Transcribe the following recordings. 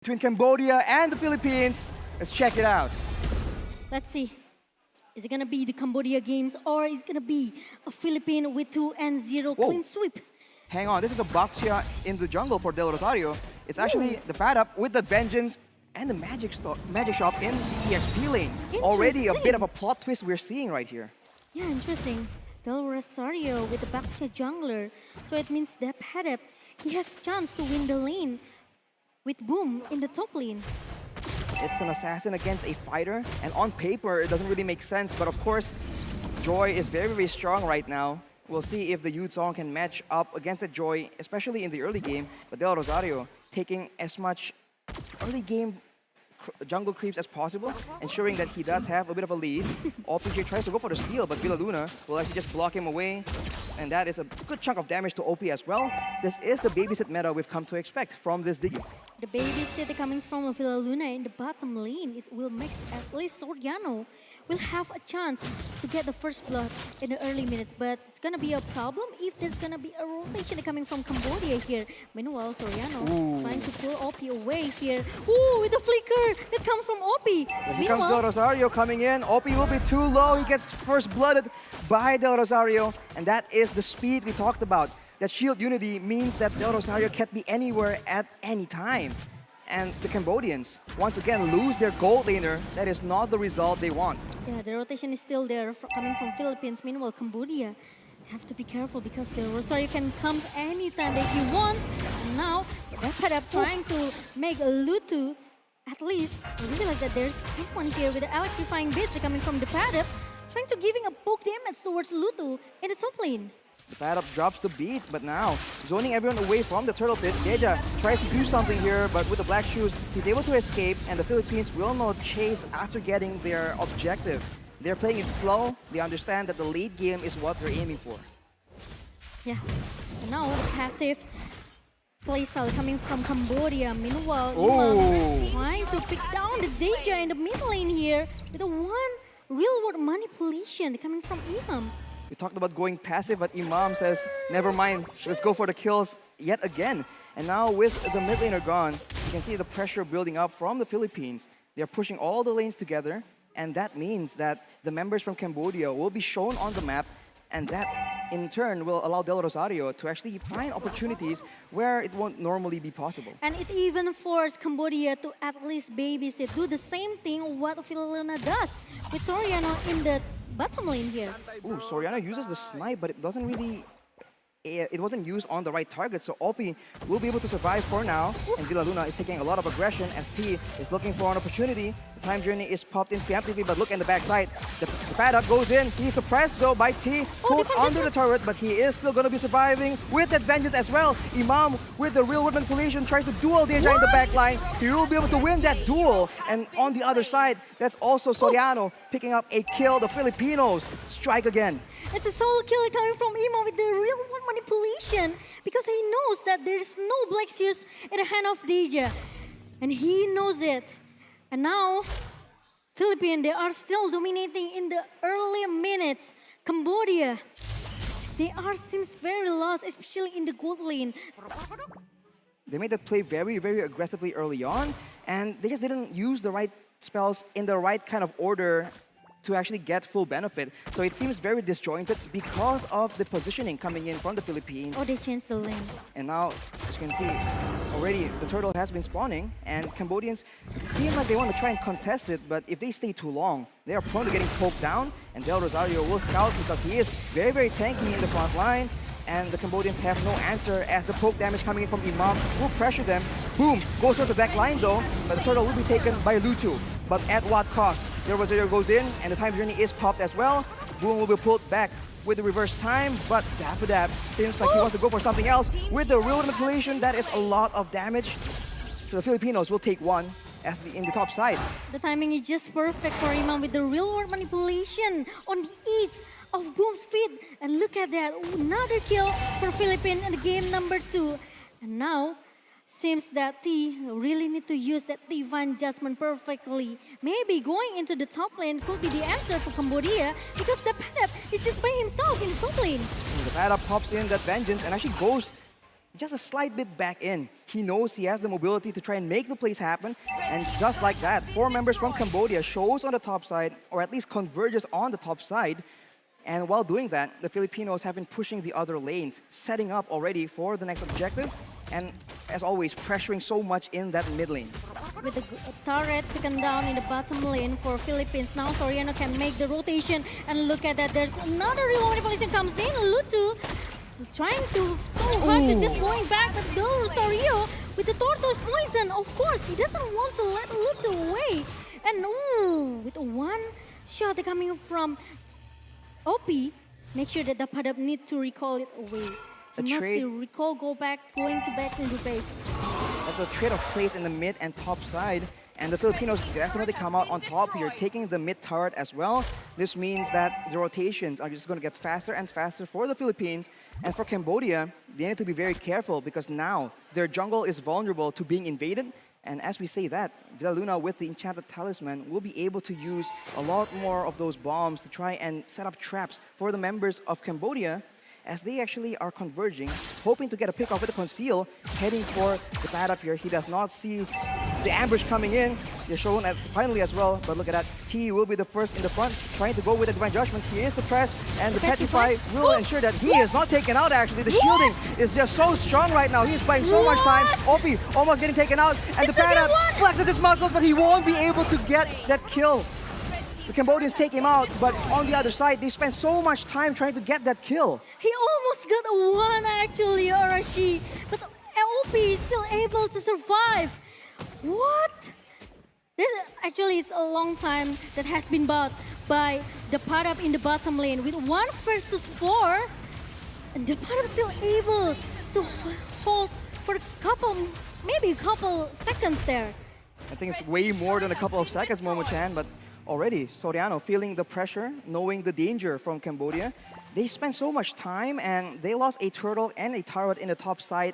between Cambodia and the Philippines. Let's check it out. Let's see. Is it going to be the Cambodia games or is it going to be a Philippine with 2-0 Whoa. clean sweep? Hang on, this is a box here in the jungle for Del Rosario. It's actually the pad up with the Vengeance and the magic shop in the EXP lane. Already a bit of a plot twist we're seeing right here. Yeah, interesting. Del Rosario with the Baxia jungler. So it means that pad up, he has chance to win the lane with Boom in the top lane. It's an assassin against a fighter, and on paper it doesn't really make sense, but of course Joy is very, very strong right now. We'll see if the Yuzong can match up against the Joy, especially in the early game. But Del Rosario taking as much early game jungle creeps as possible, ensuring that he does have a bit of a lead. OPJ tries to go for the steal, but Villaluna will actually just block him away. And that is a good chunk of damage to OP as well. This is the babysit meta we've come to expect from this Digi. The babysit coming from Villaluna in the bottom lane. It will make at least Soriano will have a chance to get the first blood in the early minutes. But it's going to be a problem if there's going to be a rotation coming from Cambodia here. Meanwhile, Soriano trying to pull OP away here. Ooh, with the flicker that comes from OP. Here comes Del Rosario coming in. OP will be too low. He gets first blooded by Del Rosario. And that is the speed we talked about. That shield unity means that Del Rosario can't be anywhere at any time. And the Cambodians, once again, lose their gold laner. That is not the result they want. Yeah, the rotation is still there coming from Philippines. Meanwhile, Cambodia have to be careful because the Rosario can come anytime that he wants. And now, that pad up trying to make Lutu at least realize that there's someone here with the electrifying bits coming from the pad up, trying to giving a poke damage towards Lutu in the top lane. The pad up drops the beat, but now zoning everyone away from the turtle pit. Deja tries to do something here, but with the black shoes, he's able to escape, and the Philippines will not chase after getting their objective. They're playing it slow. They understand that the late game is what they're aiming for. Yeah, and now the passive playstyle coming from Cambodia. Meanwhile, Imam trying to pick down the Deja in the mid lane here with a one real-world manipulation coming from Imam. We talked about going passive, but Imam says, never mind, let's go for the kills yet again. And now with the mid laner gone, you can see the pressure building up from the Philippines. They're pushing all the lanes together, and that means that the members from Cambodia will be shown on the map, and that in turn will allow Del Rosario to actually find opportunities where it won't normally be possible. And it even forced Cambodia to at least babysit, do the same thing what Villaluna does with Soriano in the bottom lane here. Ooh, Soriano uses the snipe, but it doesn't really... It wasn't used on the right target, so OP will be able to survive for now. And Villaluna is taking a lot of aggression as T is looking for an opportunity. The time journey is popped in preemptively, but look in the backside. The pad up goes in. He's suppressed though by T, pulled under the turret, but he is still going to be surviving with that Vengeance as well. Imam with the real world manipulation tries to duel Deja in the backline. He will be able to win that duel. And on the other side, that's also Soriano picking up a kill. The Filipinos strike again. It's a solo kill coming from Imam with the real world manipulation because he knows that there's no black shoes in the hand of Deja. And he knows it. And now, Philippines, they are still dominating in the early minutes. Cambodia, they seems very lost, especially in the gold lane. They made that play very, very aggressively early on, and they just didn't use the right spells in the right kind of order to actually get full benefit. So it seems very disjointed because of the positioning coming in from the Philippines. Oh, they changed the lane. And now, as you can see, already the turtle has been spawning, and Cambodians seem like they want to try and contest it, but if they stay too long, they are prone to getting poked down, and Del Rosario will scout because he is very, very tanky in the front line, and the Cambodians have no answer as the poke damage coming in from Imam will pressure them. Boom! Goes for the back line though, but the turtle will be taken by Lutu. But at what cost? Del Rosario goes in, and the time journey is popped as well. Boom will be pulled back with the reverse time, but Daffodab seems like he wants to go for something else. With the real manipulation, that is a lot of damage. So the Filipinos will take one as in the top side. The timing is just perfect for Imam with the real world manipulation on the edge of Boom's feet. And look at that, another kill for Philippines in the game number 2. And now, seems that T really need to use that divine judgment perfectly. Maybe going into the top lane could be the answer for Cambodia because the pad up is just by himself in the top lane. And the pad up pops in that Vengeance and actually goes just a slight bit back in. He knows he has the mobility to try and make the plays happen. And just like that, 4 members from Cambodia shows on the top side, or at least converges on the top side. And while doing that, the Filipinos have been pushing the other lanes, setting up already for the next objective. And as always, pressuring so much in that mid lane. With the turret taken down in the bottom lane for Philippines. Now Soriano can make the rotation. And look at that, there's another real manipulation comes in. Lutu trying to so hard to just going back, but Del Rosario with the Tortoise Poison. Of course, he doesn't want to let Lutu away. And with one shot coming from OP, make sure that the Padap need to recall it away. A trade. To recall, going back into base. That's a trade of plays in the mid and top side. And the Filipinos definitely come out on top here, taking the mid turret as well. This means that the rotations are just going to get faster and faster for the Philippines. And for Cambodia, they need to be very careful because now their jungle is vulnerable to being invaded. And as we say that, Villaluna with the Enchanted Talisman will be able to use a lot more of those bombs to try and set up traps for the members of Cambodia as they actually are converging, hoping to get a pick off with the Conceal, heading for the pad up here. He does not see the ambush coming in. They're shown as finally as well, but look at that. T will be the first in the front, trying to go with the Divine Judgment. He is suppressed, and the Petrify will ensure that he is not taken out actually. The shielding is just so strong right now. He's buying so much time. Opie almost getting taken out, and the pad up flexes his muscles, but he won't be able to get that kill. The Cambodians take him out, but on the other side, they spend so much time trying to get that kill. He almost got a one actually, Arashi, but OP is still able to survive. What? Actually, it's a long time that has been bought by the Padap in the bottom lane with 1 versus 4. And the Padap still able to hold for maybe a couple seconds there. I think it's way more than a couple of seconds, Momo-chan, but already Soriano feeling the pressure, knowing the danger from Cambodia. They spent so much time and they lost a turtle and a turret in the top side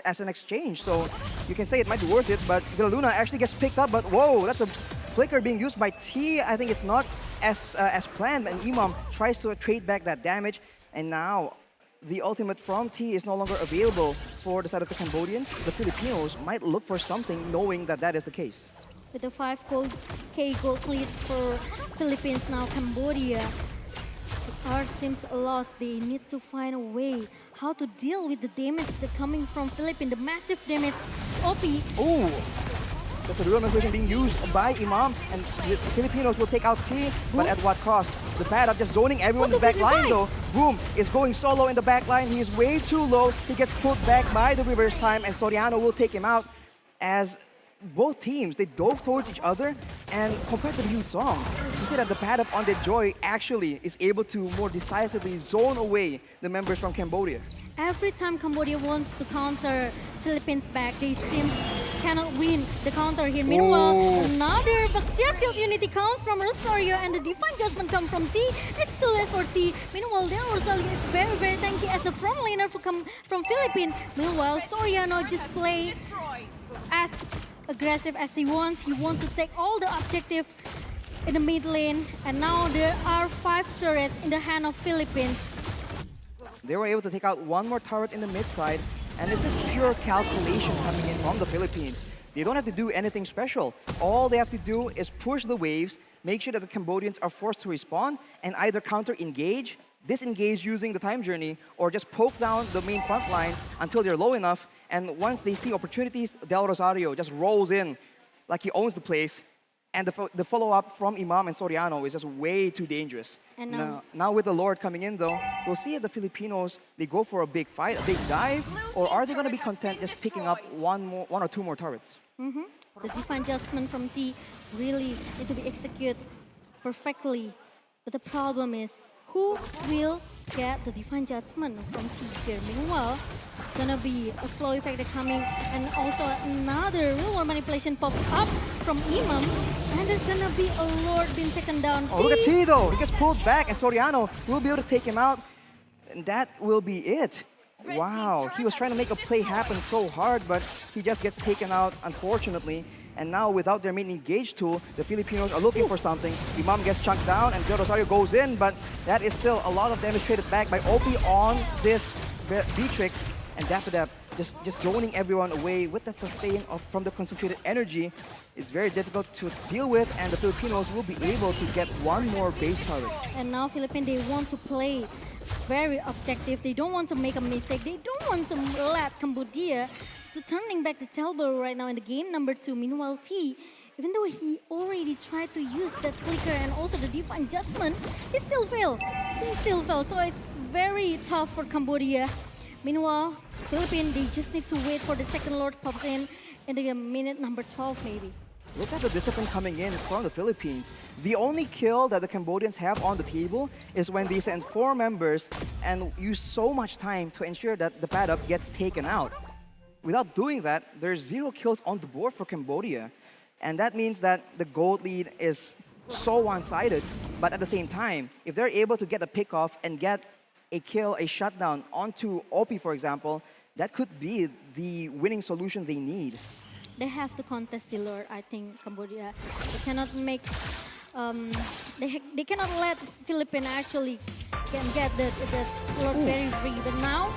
as an exchange. So you can say it might be worth it, but Villaluna actually gets picked up, but whoa, that's a flicker being used by T. I think it's not as planned, and Imam tries to trade back that damage. And now the ultimate from T is no longer available for the side of the Cambodians. The Filipinos might look for something knowing that that is the case. With the 5K gold lead for Philippines now, Cambodia. R seems lost. They need to find a way how to deal with the damage that coming from Philippines, the massive damage. OP. Oh, that's a real manipulation being used by Imam, and the Filipinos will take out T, but at what cost? The pad up just zoning everyone in the back line though. Boom is going solo in the back line. He is way too low. He gets pulled back by the reverse time, and Soriano will take him out as both teams, they dove towards each other, and compared to the Huge Song, you see that the pad up on the Joy actually is able to more decisively zone away the members from Cambodia. Every time Cambodia wants to counter Philippines back, they still cannot win the counter here. Meanwhile, another Baxia Shield unity comes from Rosario, and the Divine Judgment comes from T. It's too late for T. Meanwhile, Del Rosario is very, very tanky as the front laner from Philippines. Meanwhile, Soriano just plays as aggressive as he wants. He wants to take all the objective in the mid lane, and now there are 5 turrets in the hand of Philippines. They were able to take out one more turret in the mid side, and it's just pure calculation coming in from the Philippines. They don't have to do anything special. All they have to do is push the waves, make sure that the Cambodians are forced to respond, and either counter-engage, disengage using the time journey, or just poke down the main front lines until they're low enough. And once they see opportunities, Del Rosario just rolls in like he owns the place. And the follow-up from Imam and Soriano is just way too dangerous. And now with the Lord coming in though, we'll see if the Filipinos, they go for a big fight, a big dive, or are they going to be content just picking up one or two more turrets? The Divine Judgment from T really need to be executed perfectly. But the problem is, who will get the Divine Judgment from T here? Meanwhile, it's gonna be a slow effect coming, and also another real world manipulation pops up from Imam, and there's gonna be a Lord being taken down. Oh, look at T though, he gets pulled back, and Soriano will be able to take him out, and that will be it. Wow, he was trying to make a play happen so hard, but he just gets taken out, unfortunately. And now, without their main engage tool, the Filipinos are looking for something. Imam gets chunked down, and Del Rosario goes in, but that is still a lot of damage traded back by OP on this Beatrix. and Dapadap just zoning everyone away with that sustain from the concentrated energy. It's very difficult to deal with, and the Filipinos will be able to get one more base turret. And now Philippines, they want to play very objective. They don't want to make a mistake. They don't want to let Cambodia to turning back the tailball right now in the game number 2. Meanwhile, T, even though he already tried to use that flicker and also the divine judgment, he still failed. So it's very tough for Cambodia. Meanwhile, Philippines, they just need to wait for the second Lord pops in the minute number 12 maybe. Look at the discipline coming in from the Philippines. The only kill that the Cambodians have on the table is when they send 4 members and use so much time to ensure that the pad up gets taken out. Without doing that, there's 0 kills on the board for Cambodia. And that means that the gold lead is so one-sided. But at the same time, if they're able to get a pick-off and get a kill, a shutdown onto OP, for example, that could be the winning solution they need. They have to contest the Lord, I think, Cambodia. They cannot make, they cannot let Philippines actually get the Lord very free. But now,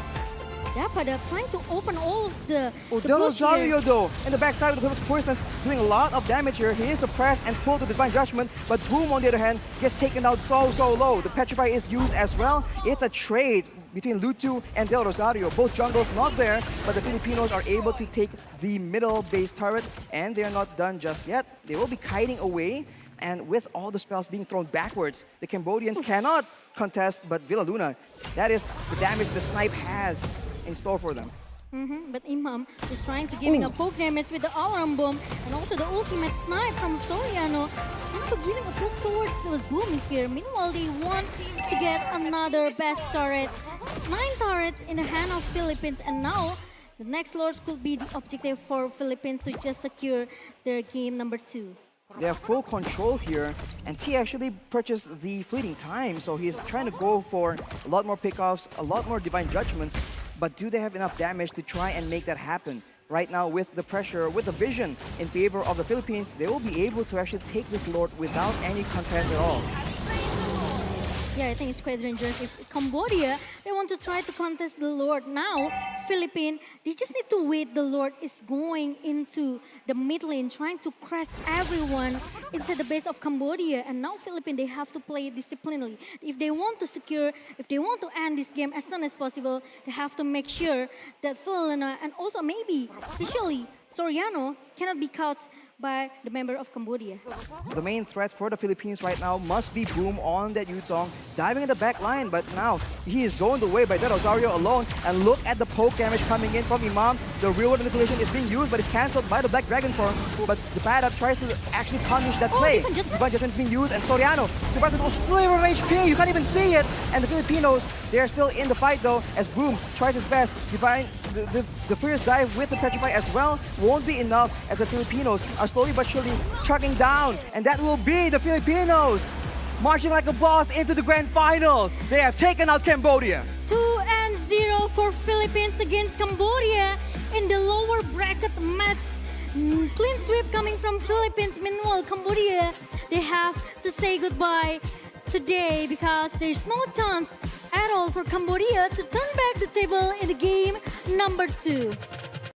Dapadap trying to open all of the Del bush Rosario, here. though, in the backside of the first person, doing a lot of damage here. He is suppressed and pulled to Divine Judgment, but Boom, on the other hand, gets taken out so low. The Petrify is used as well. It's a trade between Lutu and Del Rosario. Both jungles not there, but the Filipinos are able to take the middle base turret, and they're not done just yet. They will be kiting away, and with all the spells being thrown backwards, the Cambodians cannot contest, but Villa Luna, that is the damage the snipe has in store for them. But Imam is trying to giving a poke damage with the alarm bomb and also the ultimate snipe from Soriano. Also giving a poke towards the Boom here. Meanwhile, they want to get another best turret. 9 turrets in the hand of Philippines, and now the next Lords could be the objective for Philippines to just secure their game number 2. They have full control here, and T actually purchased the fleeting time, so he's trying to go for a lot more pickoffs, a lot more Divine Judgments, but do they have enough damage to try and make that happen? Right now, with the pressure, with the vision in favor of the Philippines, they will be able to actually take this Lord without any contest at all. Yeah, I think it's quite dangerous. If Cambodia, they want to try to contest the Lord now, Philippines, they just need to wait. The Lord is going into the mid lane, trying to crush everyone into the base of Cambodia. And now Philippines, they have to play disciplinedly. If they want to secure, if they want to end this game as soon as possible, they have to make sure that Philina and also maybe, especially Soriano, cannot be caught by the member of Cambodia. The main threat for the Philippines right now must be Boom on that Yuzong, diving in the back line, but now he is zoned away by Del Rosario alone, and look at the poke damage coming in from Imam. The real-world manipulation is being used, but it's cancelled by the Black Dragon form, but the bad up tries to actually punish that play. Divine Judgment is being used, and Soriano survives with a sliver of HP, you can't even see it, and the Filipinos, they're still in the fight though, as Boom tries his best. The first dive with the Petrify as well won't be enough, as the Filipinos are slowly but surely chugging down, and that will be the Filipinos marching like a boss into the grand finals. They have taken out Cambodia. 2-0 for Philippines against Cambodia in the lower bracket match. Clean sweep coming from Philippines. Meanwhile, Cambodia, they have to say goodbye today because there's no chance at all for Cambodia to turn back the table in the game number 2.